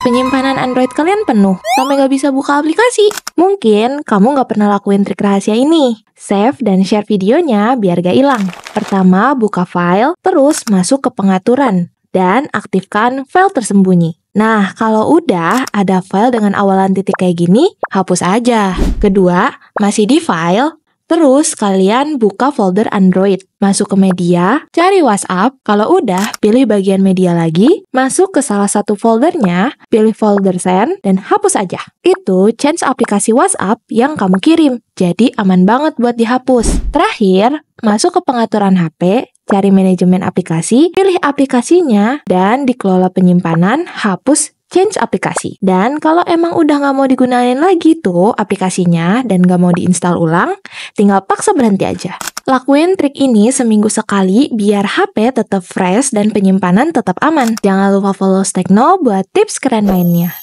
penyimpanan Android kalian penuh sampai nggak bisa buka aplikasi. Mungkin kamu nggak pernah lakuin trik rahasia ini. Save dan share videonya biar gak hilang. Pertama, buka file, terus masuk ke pengaturan, dan aktifkan file tersembunyi. Nah, kalau udah ada file dengan awalan titik kayak gini, hapus aja. Kedua, masih di file, terus kalian buka folder Android, masuk ke media, cari WhatsApp, kalau udah pilih bagian media lagi, masuk ke salah satu foldernya, pilih folder send, dan hapus aja. Itu change aplikasi WhatsApp yang kamu kirim, jadi aman banget buat dihapus. Terakhir, masuk ke pengaturan HP, cari manajemen aplikasi, pilih aplikasinya, dan dikelola penyimpanan, hapus change aplikasi. Dan kalau emang udah nggak mau digunain lagi tuh aplikasinya dan nggak mau diinstal ulang, tinggal paksa berhenti aja. Lakuin trik ini seminggu sekali biar HP tetap fresh dan penyimpanan tetap aman. Jangan lupa follow Stekno buat tips keren lainnya.